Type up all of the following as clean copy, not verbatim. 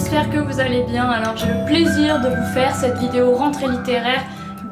j'espère que vous allez bien. Alors j'ai le plaisir de vous faire cette vidéo rentrée littéraire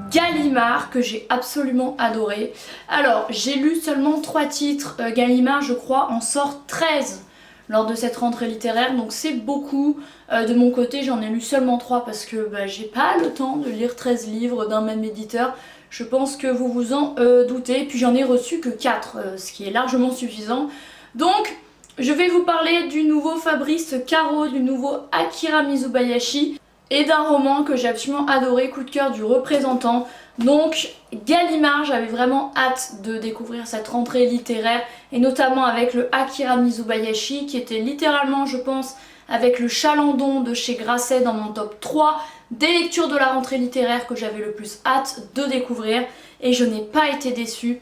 Gallimard que j'ai absolument adoré. Alors j'ai lu seulement 3 titres, Gallimard je crois en sort 13 lors de cette rentrée littéraire, donc c'est beaucoup. De mon côté j'en ai lu seulement 3 parce que j'ai pas le temps de lire 13 livres d'un même éditeur. Je pense que vous vous en doutez, puis j'en ai reçu que 4, ce qui est largement suffisant. Donc je vais vous parler du nouveau Fabrice Caro, du nouveau Akira Mizubayashi et d'un roman que j'ai absolument adoré, coup de cœur du représentant. Donc Gallimard, j'avais vraiment hâte de découvrir cette rentrée littéraire et notamment avec le Akira Mizubayashi qui était littéralement, je pense, avec le Chalandon de chez Grasset dans mon top 3 des lectures de la rentrée littéraire que j'avais le plus hâte de découvrir et je n'ai pas été déçue.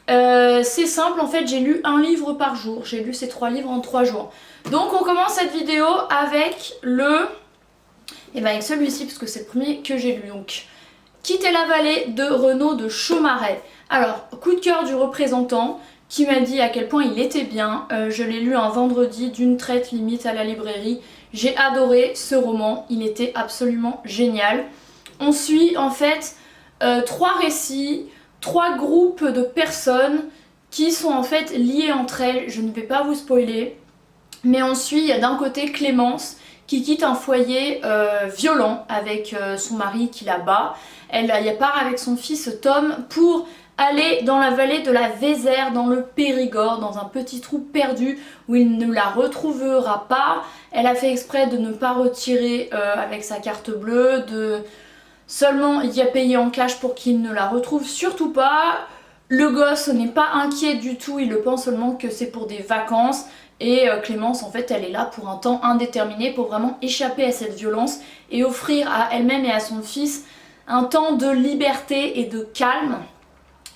C'est simple, en fait j'ai lu un livre par jour, j'ai lu ces 3 livres en 3 jours. Donc on commence cette vidéo avec avec celui-ci parce que c'est le premier que j'ai lu. Donc Quitter la vallée de Renaud de Chaumaret. Alors coup de cœur du représentant qui m'a dit à quel point il était bien. Je l'ai lu un vendredi d'une traite limite à la librairie. J'ai adoré ce roman, il était absolument génial. On suit en fait 3 récits, 3 groupes de personnes qui sont en fait liées entre elles. Je ne vais pas vous spoiler, mais on suit, il y a d'un côté Clémence qui quitte un foyer violent avec son mari qui la bat. Elle y part avec son fils Tom pour aller dans la vallée de la Vézère, dans le Périgord, dans un petit trou perdu où il ne la retrouvera pas. Elle a fait exprès de ne pas retirer avec sa carte bleue, de seulement y a payé en cash pour qu'il ne la retrouve surtout pas. Le gosse n'est pas inquiet du tout, il le pense seulement que c'est pour des vacances. Et Clémence en fait elle est là pour un temps indéterminé pour vraiment échapper à cette violence et offrir à elle-même et à son fils un temps de liberté et de calme.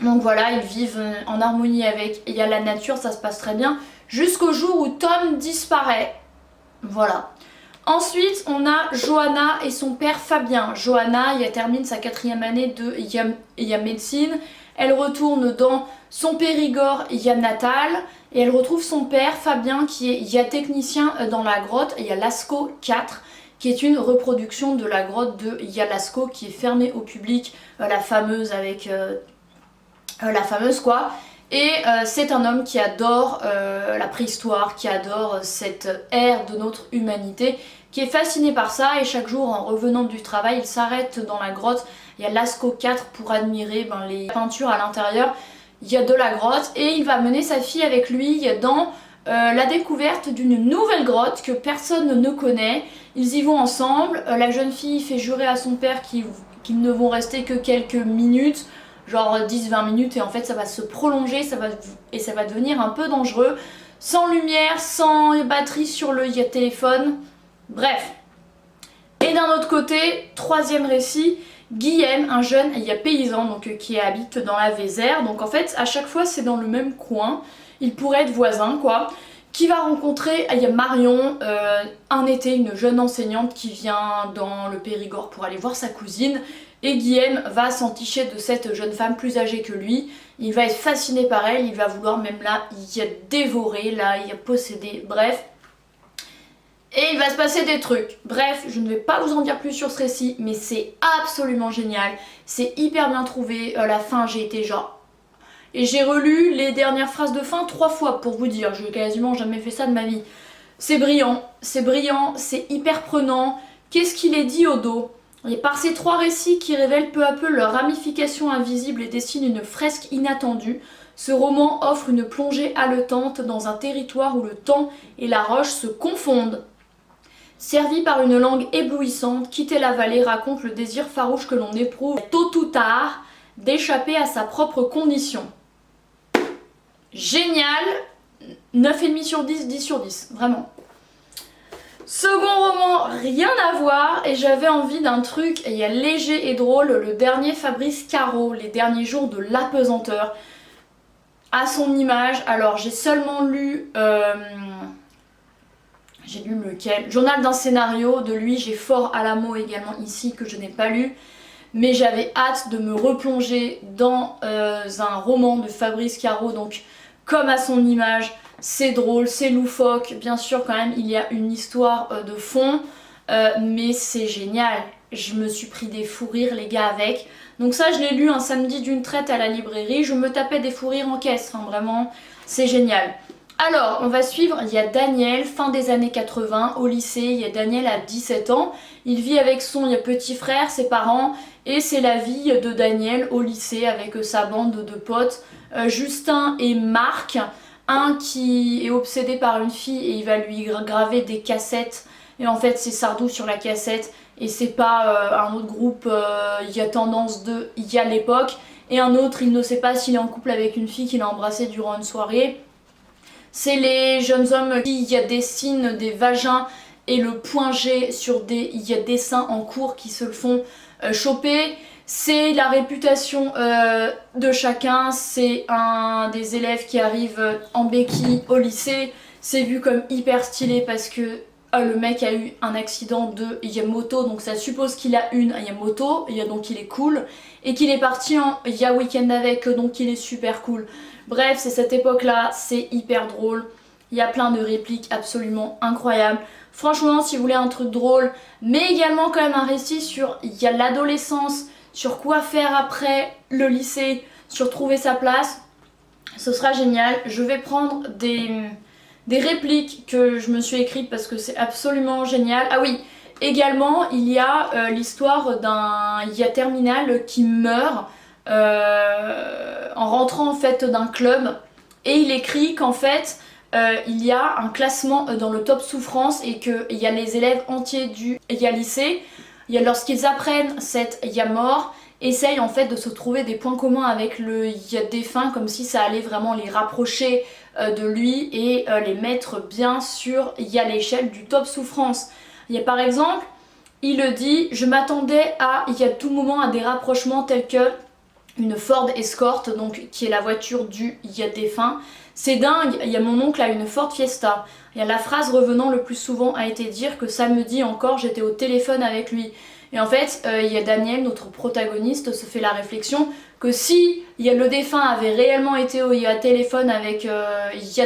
Donc voilà, ils vivent en harmonie avec la nature, ça se passe très bien, jusqu'au jour où Tom disparaît. Voilà. Ensuite, on a Johanna et son père Fabien. Johanna, elle termine sa 4e année de médecine. Elle retourne dans son Périgord natal et elle retrouve son père Fabien qui est technicien dans la grotte. Il y a Lascaux 4 qui est une reproduction de la grotte de Lascaux qui est fermée au public, la fameuse avec la fameuse quoi. Et c'est un homme qui adore la préhistoire, qui adore cette ère de notre humanité, qui est fasciné par ça et chaque jour en revenant du travail il s'arrête dans la grotte. Il y a Lascaux 4 pour admirer les peintures à l'intérieur. Il y a de la grotte et il va mener sa fille avec lui dans la découverte d'une nouvelle grotte que personne ne connaît. Ils y vont ensemble, la jeune fille fait jurer à son père qu'ils ne vont rester que quelques minutes, genre 10-20 minutes, et en fait ça va se prolonger, ça va devenir un peu dangereux, sans lumière, sans batterie sur le téléphone, bref. Et d'un autre côté, 3e récit, Guillaume, un jeune paysan donc, qui habite dans la Vézère, donc en fait à chaque fois c'est dans le même coin, il pourrait être voisin quoi, qui va rencontrer Marion, un été, une jeune enseignante qui vient dans le Périgord pour aller voir sa cousine. Et Guillaume va s'enticher de cette jeune femme plus âgée que lui. Il va être fasciné par elle, il va vouloir même y dévorer, y posséder, bref. Et il va se passer des trucs. Bref, je ne vais pas vous en dire plus sur ce récit, mais c'est absolument génial. C'est hyper bien trouvé. La fin, j'ai été genre... Et j'ai relu les dernières phrases de fin 3 fois pour vous dire. Je n'ai quasiment jamais fait ça de ma vie. C'est brillant, c'est hyper prenant. Qu'est-ce qu'il est dit au dos ? Et par ces 3 récits qui révèlent peu à peu leurs ramifications invisibles et dessinent une fresque inattendue, ce roman offre une plongée haletante dans un territoire où le temps et la roche se confondent. Servi par une langue éblouissante, Quitter la vallée raconte le désir farouche que l'on éprouve tôt ou tard d'échapper à sa propre condition. Génial, 9,5 sur 10, 10 sur 10, vraiment. Second roman, rien à voir, et j'avais envie d'un truc léger et drôle, le dernier Fabrice Caro, Les derniers jours de l'apesanteur. À son image, alors j'ai seulement lu... j'ai lu lequel ? Journal d'un scénario, de lui j'ai Fort Alamo également ici que je n'ai pas lu. Mais j'avais hâte de me replonger dans un roman de Fabrice Caro, donc comme à son image, c'est drôle, c'est loufoque, bien sûr quand même il y a une histoire de fond. mais c'est génial. Je me suis pris des fous rires les gars avec. Donc ça je l'ai lu un samedi d'une traite à la librairie, je me tapais des fous rires en caisse, enfin vraiment c'est génial. Alors on va suivre, il y a Daniel, fin des années 80, au lycée, il y a Daniel à 17 ans, il vit avec son petit frère, ses parents, et c'est la vie de Daniel au lycée avec sa bande de potes, Justin et Marc, un qui est obsédé par une fille et il va lui graver des cassettes, et en fait c'est Sardou sur la cassette, et c'est pas un autre groupe, il y a Tendance 2, il y a l'époque, et un autre il ne sait pas s'il est en couple avec une fille qu'il a embrassée durant une soirée. C'est les jeunes hommes qui dessinent des vagins et le point G sur des dessins en cours qui se le font choper. C'est la réputation de chacun, c'est un des élèves qui arrive en béquille au lycée. C'est vu comme hyper stylé parce que le mec a eu un accident de moto, donc ça suppose qu'il a une moto, donc il est cool. Et qu'il est parti en week-end avec, donc il est super cool. Bref, c'est cette époque-là, c'est hyper drôle. Il y a plein de répliques absolument incroyables. Franchement, si vous voulez un truc drôle, mais également quand même un récit sur l'adolescence, sur quoi faire après le lycée, sur trouver sa place, ce sera génial. Je vais prendre des répliques que je me suis écrites parce que c'est absolument génial. Ah oui, également il y a l'histoire d'un terminal qui meurt en rentrant en fait d'un club, et il écrit qu'en fait il y a un classement dans le top souffrance et qu'il y a les élèves entiers du lycée, lorsqu'ils apprennent cette mort, essayent en fait de se trouver des points communs avec le défunt, comme si ça allait vraiment les rapprocher de lui et les mettre bien sur l'échelle du top souffrance. Il y a par exemple, il le dit, je m'attendais à tout moment à des rapprochements tels que une Ford Escort, donc qui est la voiture du défunt. C'est dingue, il y a mon oncle a une Ford Fiesta. Il y a la phrase revenant le plus souvent a été dire que samedi encore j'étais au téléphone avec lui. Et en fait, il y a Daniel, notre protagoniste, se fait la réflexion que si le défunt avait réellement été au téléphone avec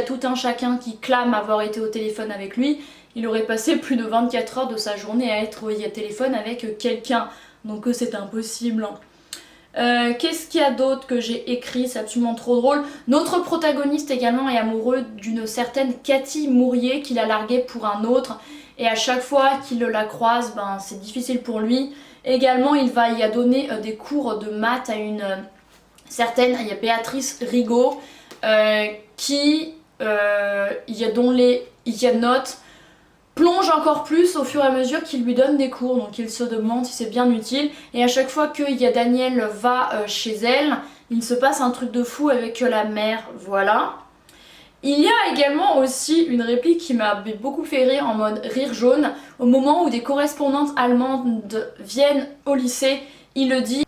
tout un chacun qui clame avoir été au téléphone avec lui, il aurait passé plus de 24 heures de sa journée à être au téléphone avec quelqu'un. Donc c'est impossible. Qu'est-ce qu'il y a d'autre que j'ai écrit? C'est absolument trop drôle. Notre protagoniste également est amoureux d'une certaine Cathy Mourier qu'il a larguée pour un autre. Et à chaque fois qu'il la croise, c'est difficile pour lui. Également, il va donner des cours de maths à une certaine Béatrice Rigaud, dont les notes plonge encore plus au fur et à mesure qu'il lui donne des cours, donc il se demande si c'est bien utile. Et à chaque fois que Daniel va chez elle, il se passe un truc de fou avec la mère, voilà. Il y a également aussi une réplique qui m'a beaucoup fait rire, en mode rire jaune, au moment où des correspondantes allemandes viennent au lycée, il le dit,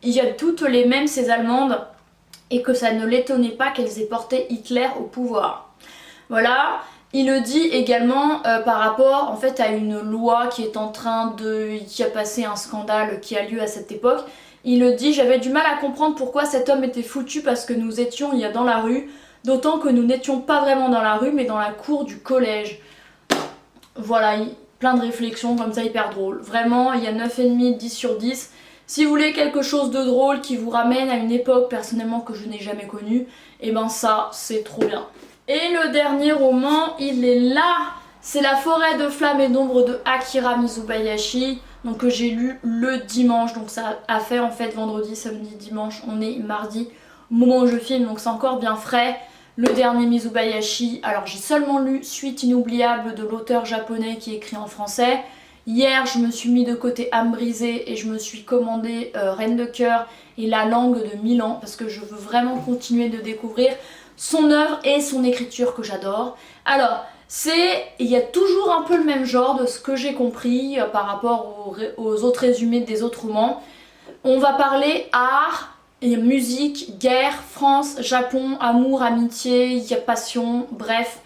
il y a toutes les mêmes ces allemandes, et que ça ne l'étonnait pas qu'elles aient porté Hitler au pouvoir. Voilà. Il le dit également par rapport en fait à une loi qui est en train de passer, un scandale qui a lieu à cette époque. Il le dit, j'avais du mal à comprendre pourquoi cet homme était foutu parce que nous étions dans la rue, d'autant que nous n'étions pas vraiment dans la rue mais dans la cour du collège. Voilà, plein de réflexions comme ça hyper drôles. Vraiment, il y a 9,5, 10 sur 10. Si vous voulez quelque chose de drôle qui vous ramène à une époque personnellement que je n'ai jamais connue, et ça c'est trop bien. Et le dernier roman, il est là, c'est La forêt de flammes et d'ombre de Akira Mizubayashi, donc que j'ai lu le dimanche, donc ça a fait en fait vendredi, samedi, dimanche, on est mardi, au moment où je filme, donc c'est encore bien frais. Le dernier Mizubayashi, alors j'ai seulement lu Suite inoubliable de l'auteur japonais qui est écrit en français. Hier, je me suis mis de côté Âme brisée et je me suis commandé Reine de cœur et La langue de Milan parce que je veux vraiment continuer de découvrir son œuvre et son écriture que j'adore. Alors, il y a toujours un peu le même genre de ce que j'ai compris par rapport aux autres résumés des autres romans. On va parler art, et musique, guerre, France, Japon, amour, amitié, passion, bref.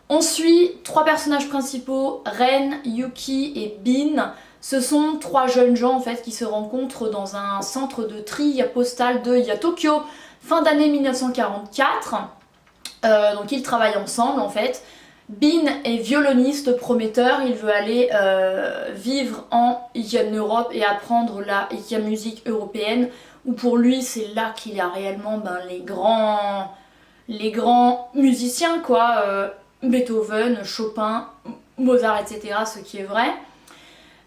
On suit 3 personnages principaux, Ren, Yuki et Bin. Ce sont 3 jeunes gens en fait qui se rencontrent dans un centre de tri postal de Tokyo, fin d'année 1944. Donc ils travaillent ensemble en fait. Bin est violoniste prometteur, il veut aller vivre en Europe et apprendre la musique européenne, où pour lui c'est là qu'il y a réellement les grands musiciens quoi, Beethoven, Chopin, Mozart, etc. Ce qui est vrai.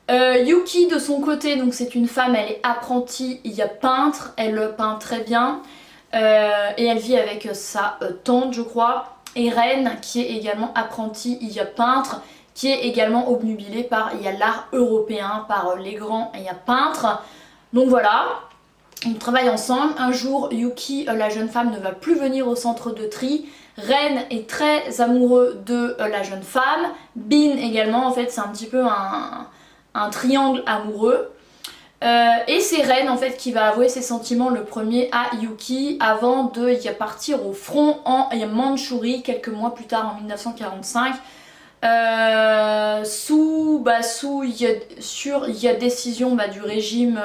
Yuki de son côté, donc c'est une femme, elle est apprentie peintre, elle peint très bien et elle vit avec sa tante je crois. Et Ren qui est également apprentie peintre, qui est également obnubilée par l'art européen, par les grands peintres. Donc voilà, ils travaillent ensemble. Un jour, Yuki, la jeune femme, ne va plus venir au centre de tri. Ren est très amoureux de la jeune femme. Bin également, en fait c'est un petit peu un triangle amoureux. Et c'est Ren en fait qui va avouer ses sentiments le premier à Yuki avant de partir au front en Mandchourie quelques mois plus tard en 1945 sous décision du régime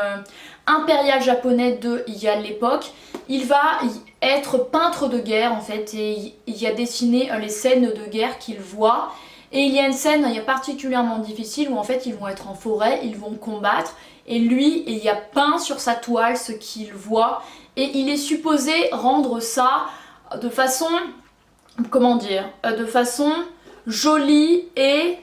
impérial japonais de l'époque. Il va être peintre de guerre en fait et il a dessiné les scènes de guerre qu'il voit. Et il y a une scène particulièrement difficile où en fait ils vont être en forêt, ils vont combattre. Et lui, il y a peint sur sa toile ce qu'il voit. Et il est supposé rendre ça de façon, comment dire, de façon jolie et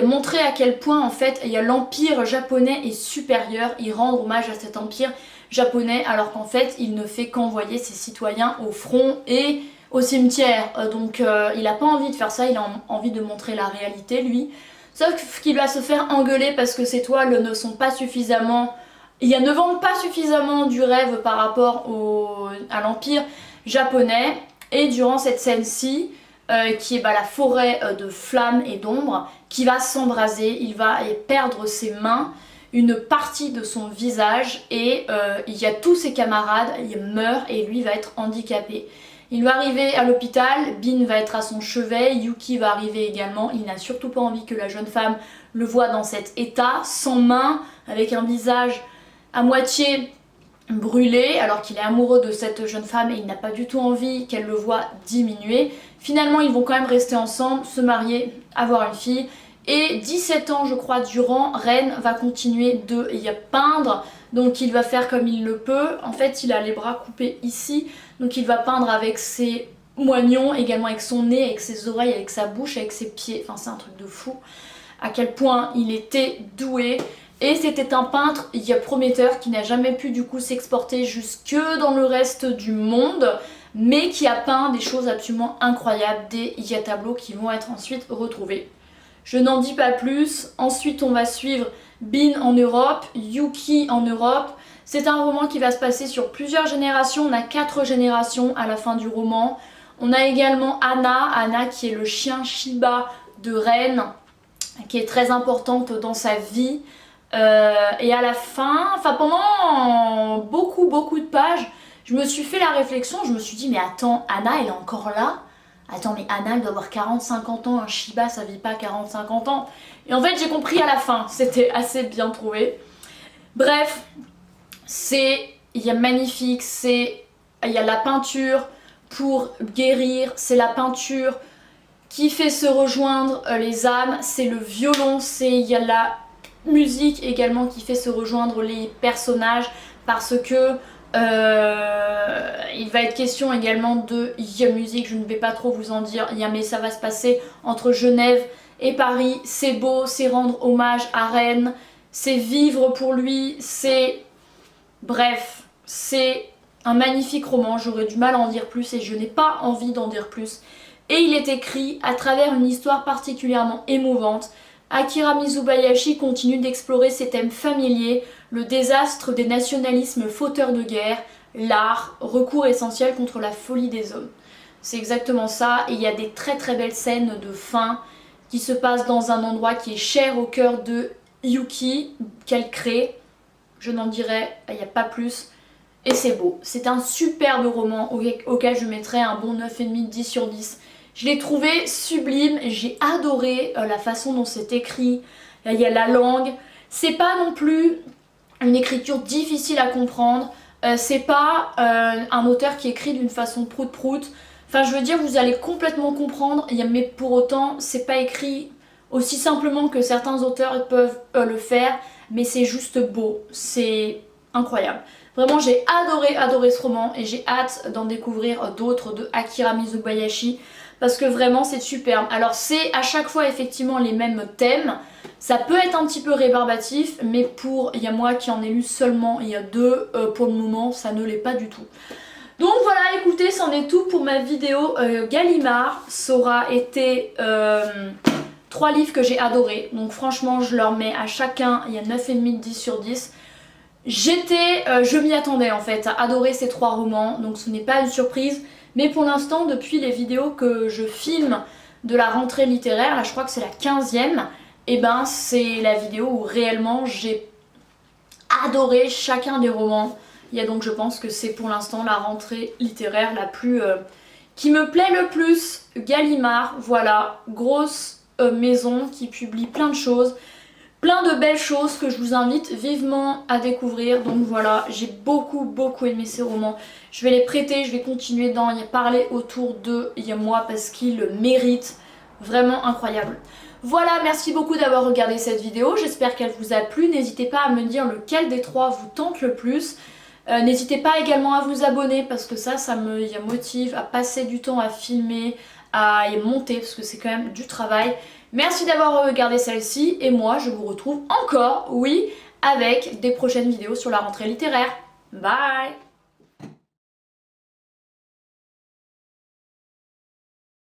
montrer à quel point en fait l'empire japonais est supérieur. Il rend hommage à cet empire japonais alors qu'en fait il ne fait qu'envoyer ses citoyens au front et au cimetière. Donc il n'a pas envie de faire ça, il a envie de montrer la réalité lui. Sauf qu'il va se faire engueuler parce que ces toiles ne sont pas suffisamment... ne vendent pas suffisamment du rêve par rapport à l'empire japonais. Et durant cette scène-ci, qui est la forêt de flammes et d'ombres, qui va s'embraser, il va perdre ses mains, une partie de son visage, et il y a tous ses camarades, ils meurent et lui va être handicapé. Il va arriver à l'hôpital, Bin va être à son chevet, Yuki va arriver également. Il n'a surtout pas envie que la jeune femme le voie dans cet état, sans main, avec un visage à moitié brûlé, alors qu'il est amoureux de cette jeune femme et il n'a pas du tout envie qu'elle le voie diminuer. Finalement, ils vont quand même rester ensemble, se marier, avoir une fille. Et 17 ans, je crois, durant, Ren va continuer de peindre. Donc il va faire comme il le peut. En fait, il a les bras coupés ici. Donc il va peindre avec ses moignons, également avec son nez, avec ses oreilles, avec sa bouche, avec ses pieds. Enfin, c'est un truc de fou. À quel point il était doué. Et c'était un peintre prometteur qui n'a jamais pu du coup s'exporter jusque dans le reste du monde, mais qui a peint des choses absolument incroyables, des tableaux qui vont être ensuite retrouvés. Je n'en dis pas plus. Ensuite on va suivre Bin en Europe, Yuki en Europe. C'est un roman qui va se passer sur plusieurs générations, on a 4 générations à la fin du roman. On a également Anna qui est le chien Shiba de Ren, qui est très importante dans sa vie. Et à la fin, pendant beaucoup de pages, je me suis fait la réflexion, je me suis dit mais attends, Anna elle est encore là? Attends mais Anna elle doit avoir 40-50 ans, un Shiba ça vit pas 40-50 ans. Et en fait j'ai compris à la fin, c'était assez bien trouvé. Bref, magnifique, il y a la peinture pour guérir, c'est la peinture qui fait se rejoindre les âmes, c'est le violon, il y a la musique également qui fait se rejoindre les personnages parce que il va être question également de musique, je ne vais pas trop vous en dire, mais ça va se passer entre Genève et Paris, c'est beau, c'est rendre hommage à Rennes, c'est vivre pour lui, bref, c'est un magnifique roman, j'aurais du mal à en dire plus et je n'ai pas envie d'en dire plus. Et il est écrit à travers une histoire particulièrement émouvante. Akira Mizubayashi continue d'explorer ses thèmes familiers, le désastre des nationalismes fauteurs de guerre, l'art, recours essentiel contre la folie des hommes. C'est exactement ça, et il y a des très belles scènes de fin qui se passent dans un endroit qui est cher au cœur de Yuki, qu'elle crée. Je n'en dirai, il n'y a pas plus. Et c'est beau. C'est un superbe roman auquel je mettrais un bon 9,5, 10 sur 10. Je l'ai trouvé sublime, j'ai adoré la façon dont c'est écrit, il y a la langue. C'est pas non plus une écriture difficile à comprendre, c'est pas un auteur qui écrit d'une façon prout-prout. Enfin je veux dire vous allez complètement comprendre, mais pour autant c'est pas écrit aussi simplement que certains auteurs peuvent le faire, mais c'est juste beau, c'est incroyable. Vraiment j'ai adoré ce roman et j'ai hâte d'en découvrir d'autres de Akira Mizubayashi parce que vraiment c'est superbe. Alors c'est à chaque fois effectivement les mêmes thèmes, ça peut être un petit peu rébarbatif, mais il y a moi qui en ai lu seulement, il y a 2 pour le moment, ça ne l'est pas du tout. Donc voilà, écoutez, c'en est tout pour ma vidéo Gallimard. Ça aura été 3 livres que j'ai adorés. Donc franchement, je leur mets à chacun, il y a 9,5 de 10 sur 10. Je m'y attendais en fait à adorer ces 3 romans, donc ce n'est pas une surprise. Mais pour l'instant, depuis les vidéos que je filme de la rentrée littéraire, là je crois que c'est la 15e, et ben c'est la vidéo où réellement j'ai adoré chacun des romans. Il y a donc je pense que c'est pour l'instant la rentrée littéraire la plus qui me plaît le plus. Gallimard, voilà, grosse maison qui publie plein de choses, plein de belles choses que je vous invite vivement à découvrir. Donc voilà, j'ai beaucoup aimé ces romans. Je vais les prêter, je vais continuer d'en y parler autour d'eux, moi parce qu'ils le méritent. Vraiment incroyable. Voilà, merci beaucoup d'avoir regardé cette vidéo, j'espère qu'elle vous a plu. N'hésitez pas à me dire lequel des 3 vous tente le plus. N'hésitez pas également à vous abonner parce que ça me motive à passer du temps à filmer, à y monter parce que c'est quand même du travail. Merci d'avoir regardé celle-ci et moi je vous retrouve encore, oui, avec des prochaines vidéos sur la rentrée littéraire. Bye!